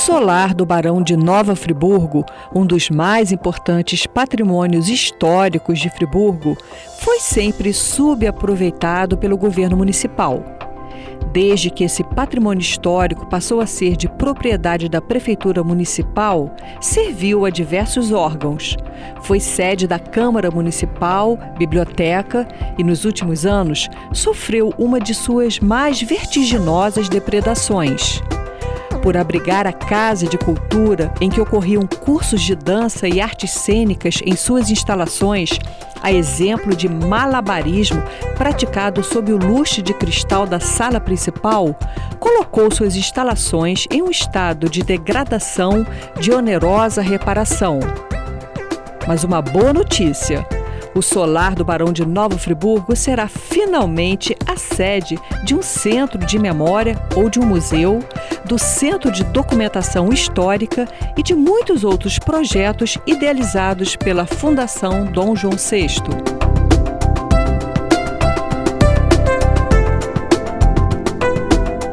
solar do Barão de Nova Friburgo, um dos mais importantes patrimônios históricos de Friburgo, foi sempre subaproveitado pelo governo municipal. Desde que esse patrimônio histórico passou a ser de propriedade da Prefeitura Municipal, serviu a diversos órgãos. Foi sede da Câmara Municipal, biblioteca e, nos últimos anos, sofreu uma de suas mais vertiginosas depredações. Por abrigar a Casa de Cultura, em que ocorriam cursos de dança e artes cênicas em suas instalações, a exemplo de malabarismo praticado sob o lustre de cristal da sala principal, colocou suas instalações em um estado de degradação de onerosa reparação. Mas uma boa notícia: o solar do Barão de Nova Friburgo será finalmente a sede de um centro de memória ou de um museu, do Centro de Documentação Histórica e de muitos outros projetos idealizados pela Fundação Dom João VI.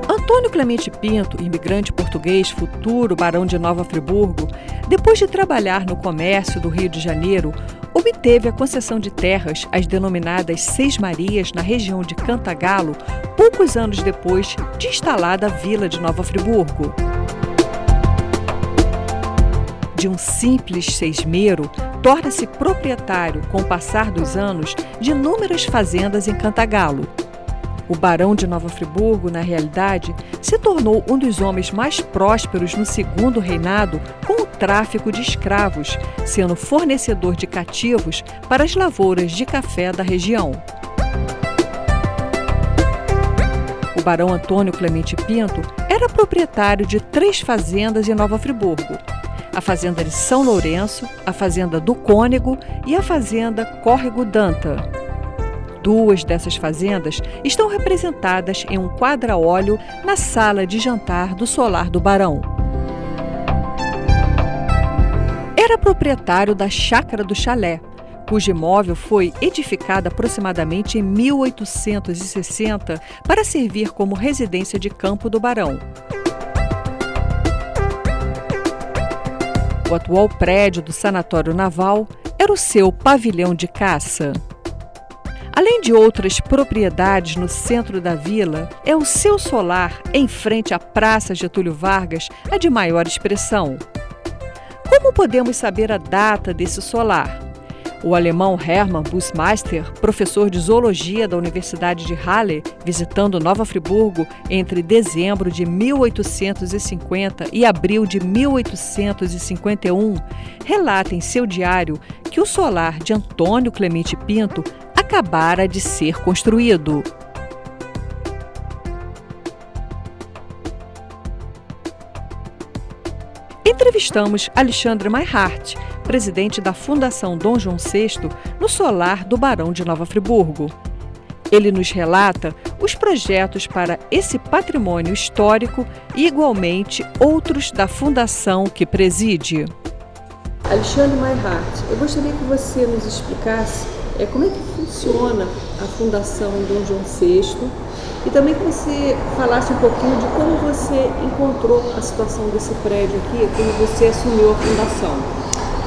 Antônio Clemente Pinto, imigrante português, futuro Barão de Nova Friburgo, depois de trabalhar no comércio do Rio de Janeiro, obteve a concessão de terras, as denominadas Seis Marias, na região de Cantagalo, poucos anos depois de instalada a Vila de Nova Friburgo. De um simples sesmeiro, torna-se proprietário, com o passar dos anos, de inúmeras fazendas em Cantagalo. O Barão de Nova Friburgo, na realidade, se tornou um dos homens mais prósperos no segundo reinado com o tráfico de escravos, sendo fornecedor de cativos para as lavouras de café da região. O Barão Antônio Clemente Pinto era proprietário de 3 fazendas em Nova Friburgo: a Fazenda de São Lourenço, a Fazenda do Cônego e a Fazenda Córrego Danta. 2 dessas fazendas estão representadas em um quadra-óleo na sala de jantar do solar do Barão. Era proprietário da Chácara do Chalé, cujo imóvel foi edificado aproximadamente em 1860 para servir como residência de campo do Barão. O atual prédio do Sanatório Naval era o seu pavilhão de caça. Além de outras propriedades no centro da vila, é o seu solar, em frente à Praça Getúlio Vargas, a de maior expressão. Como podemos saber a data desse solar? O alemão Hermann Bussmeister, professor de zoologia da Universidade de Halle, visitando Nova Friburgo entre dezembro de 1850 e abril de 1851, relata em seu diário que o solar de Antônio Clemente Pinto acabara de ser construído. Entrevistamos Alexandre Mayhart, presidente da Fundação Dom João VI, no solar do Barão de Nova Friburgo. Ele nos relata os projetos para esse patrimônio histórico e, igualmente, outros da fundação que preside. Alexandre Mayhart, eu gostaria que você nos explicasse como é que funciona a Fundação Dom João VI e também que você falasse um pouquinho de como você encontrou a situação desse prédio aqui, quando você assumiu a fundação.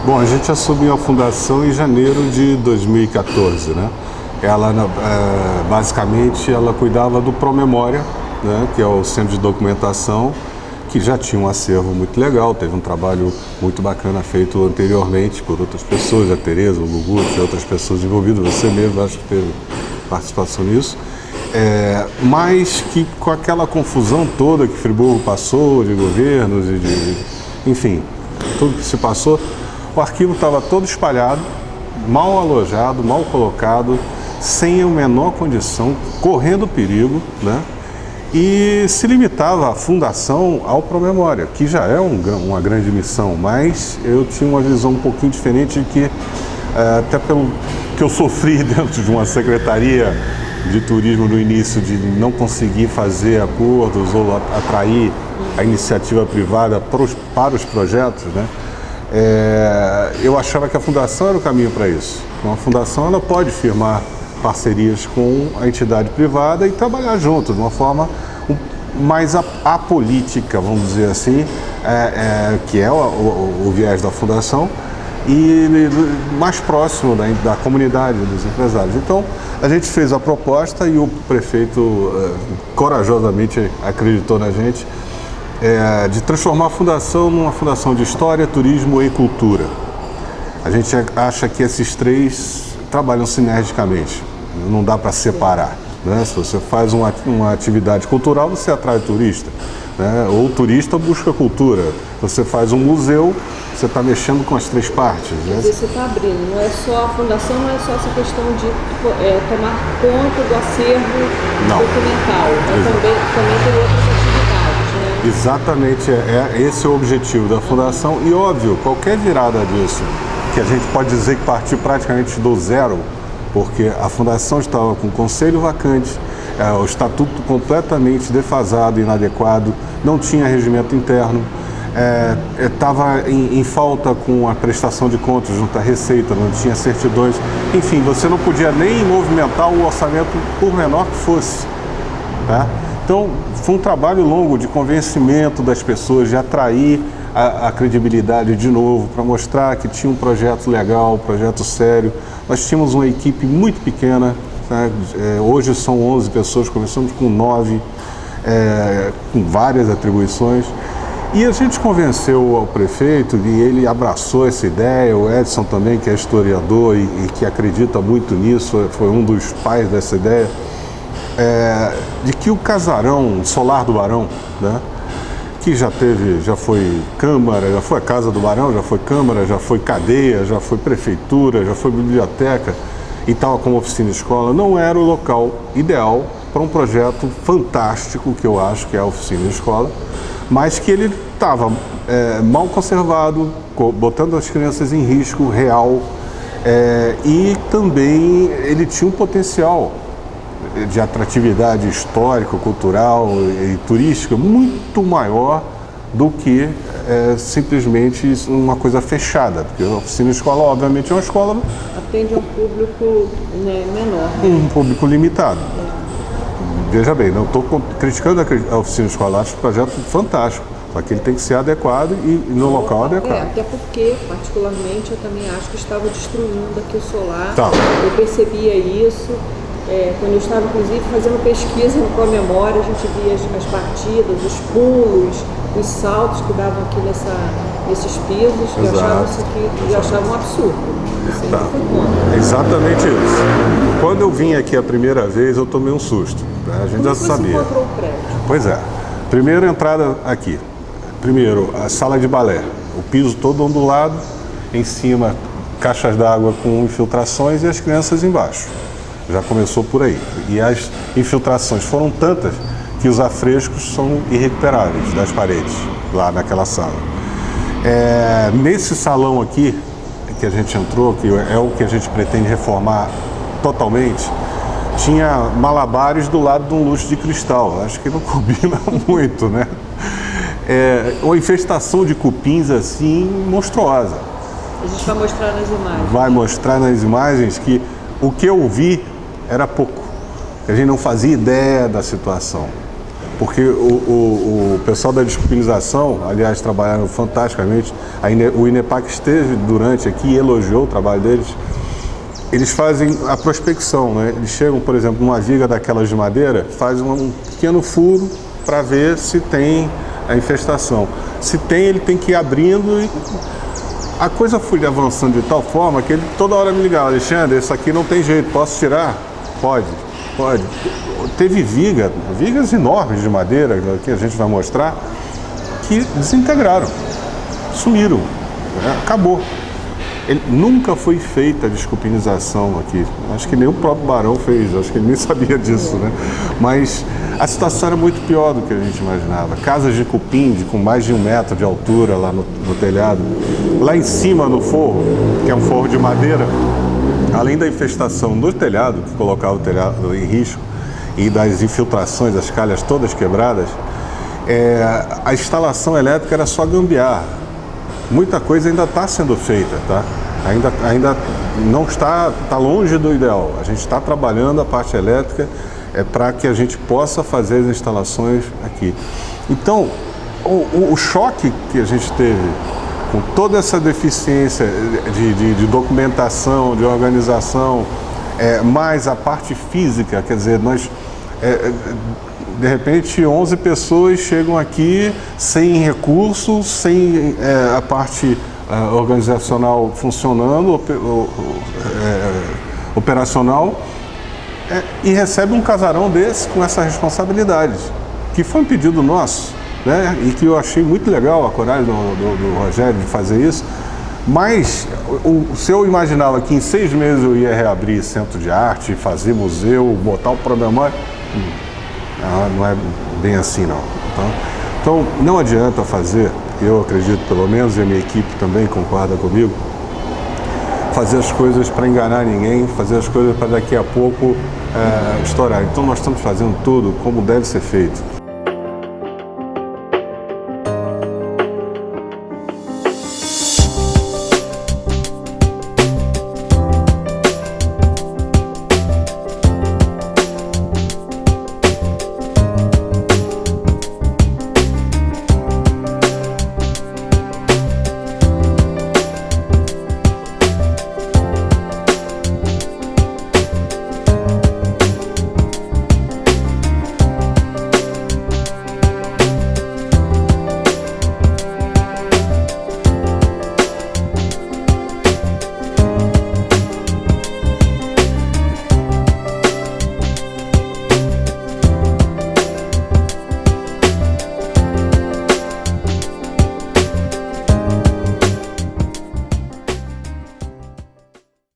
Bom, a gente assumiu a fundação em janeiro de 2014, né? Ela, basicamente, ela cuidava do Promemória, né? Que é o centro de documentação, que já tinha um acervo muito legal, teve um trabalho muito bacana feito anteriormente por outras pessoas, a Tereza, o Gugu, tinha outras pessoas envolvidas, você mesmo acho que teve participação nisso, mas que com aquela confusão toda que Friburgo passou, de governos e enfim, tudo que se passou, o arquivo estava todo espalhado, mal alojado, mal colocado, sem a menor condição, correndo perigo, né? E se limitava a fundação ao Promemória, que já é uma grande missão, mas eu tinha uma visão um pouquinho diferente de que, até pelo que eu sofri dentro de uma secretaria de turismo no início, de não conseguir fazer acordos ou atrair a iniciativa privada para os projetos, né? Eu achava que a fundação era o caminho para isso. Uma fundação ela pode firmar parcerias com a entidade privada e trabalhar junto de uma forma mais apolítica, vamos dizer assim, que é o viés da fundação, e mais próximo da comunidade, dos empresários. Então, a gente fez a proposta e o prefeito corajosamente acreditou na gente, de transformar a fundação numa fundação de história, turismo e cultura. A gente acha que esses três trabalham sinergicamente, não dá para separar, né? Se você faz uma atividade cultural, você atrai turista, né? Ou o turista busca cultura. Se você faz um museu, você está mexendo com as três partes, né? Quer dizer, você está abrindo, não é só a fundação, não é só essa questão de tomar conta do acervo documental, mas também tem outras atividades, né? Exatamente, esse é o objetivo da fundação. E óbvio, qualquer virada disso, que a gente pode dizer que partiu praticamente do zero, porque a fundação estava com o conselho vacante, o estatuto completamente defasado, inadequado, não tinha regimento interno, estava em falta com a prestação de contas junto à Receita, não tinha certidões, enfim, você não podia nem movimentar o orçamento por menor que fosse, tá? Então, foi um trabalho longo de convencimento das pessoas, de atrair a credibilidade de novo, para mostrar que tinha um projeto legal, um projeto sério. Nós tínhamos uma equipe muito pequena, tá? Hoje são 11 pessoas, começamos com 9, com várias atribuições. E a gente convenceu ao prefeito e ele abraçou essa ideia, o Edson também, que é historiador e que acredita muito nisso, foi um dos pais dessa ideia, de que o casarão Solar do Barão, né, que já foi Câmara, já foi a Casa do Barão, já foi Câmara, já foi cadeia, já foi prefeitura, já foi biblioteca e estava como oficina escola, não era o local ideal para um projeto fantástico que eu acho que é a oficina escola, mas que ele estava mal conservado, botando as crianças em risco real, e também ele tinha um potencial de atratividade histórica, cultural e turística muito maior do que simplesmente uma coisa fechada, porque a oficina escola, obviamente, é uma escola... Atende a um público, né, menor. Um público limitado. Veja bem, não estou criticando a oficina escolar, acho um projeto fantástico, só que ele tem que ser adequado e no local adequado. Até porque, particularmente, eu também acho que estava destruindo aqui o solar. Tá. Eu percebia isso. Quando eu estava, inclusive, fazendo pesquisa no Promemória, a gente via as batidas, os pulos, os saltos que davam aqui nesses pisos, que eu achava um absurdo. Eu sempre fui contra. Exatamente isso. Quando eu vim aqui a primeira vez, eu tomei um susto. A gente já sabia. Você encontrou o prédio? Pois é. Primeiro entrada aqui. Primeiro, a sala de balé. O piso todo ondulado, em cima caixas d'água com infiltrações e as crianças embaixo. Já começou por aí. E as infiltrações foram tantas que os afrescos são irrecuperáveis das paredes, lá naquela sala. Nesse salão aqui, que a gente entrou, que é o que a gente pretende reformar totalmente, tinha malabares do lado de um luxo de cristal. Acho que não combina muito, né? Uma infestação de cupins assim monstruosa. A gente vai mostrar nas imagens. Vai mostrar nas imagens que o que eu vi era pouco. A gente não fazia ideia da situação. Porque o pessoal da descupinização, aliás, trabalharam fantasticamente. O INEPAC esteve durante aqui e elogiou o trabalho deles. Eles fazem a prospecção, né? Eles chegam, por exemplo, numa viga daquelas de madeira, fazem um pequeno furo para ver se tem a infestação. Se tem, ele tem que ir abrindo e... A coisa foi avançando de tal forma que ele toda hora me ligava: Alexandre, isso aqui não tem jeito, posso tirar? Pode. Teve vigas enormes de madeira, que a gente vai mostrar, que desintegraram, sumiram, acabou. Nunca foi feita a descupinização aqui, acho que nem o próprio Barão fez, acho que ele nem sabia disso, né? Mas a situação era muito pior do que a gente imaginava. Casas de cupim com mais de 1 metro de altura lá no telhado. Lá em cima no forro, que é um forro de madeira, além da infestação do telhado, que colocava o telhado em risco, e das infiltrações, as calhas todas quebradas, a instalação elétrica era só gambiarra. Muita coisa ainda está sendo feita, tá? Ainda não está longe do ideal. A gente está trabalhando a parte elétrica para que a gente possa fazer as instalações aqui. Então, o choque que a gente teve com toda essa deficiência de documentação, de organização, mais a parte física, quer dizer, nós, de repente, 11 pessoas chegam aqui sem recursos, sem a parte organizacional funcionando, operacional, e recebe um casarão desse com essa responsabilidade, que foi um pedido nosso, né? E que eu achei muito legal a coragem do Rogério de fazer isso. Mas se eu imaginava que em 6 meses eu ia reabrir centro de arte, fazer museu, botar o programa, não é bem assim não. Então não adianta fazer, eu acredito pelo menos, e a minha equipe também concorda comigo, fazer as coisas para enganar ninguém, fazer as coisas para daqui a pouco estourar. Então nós estamos fazendo tudo como deve ser feito.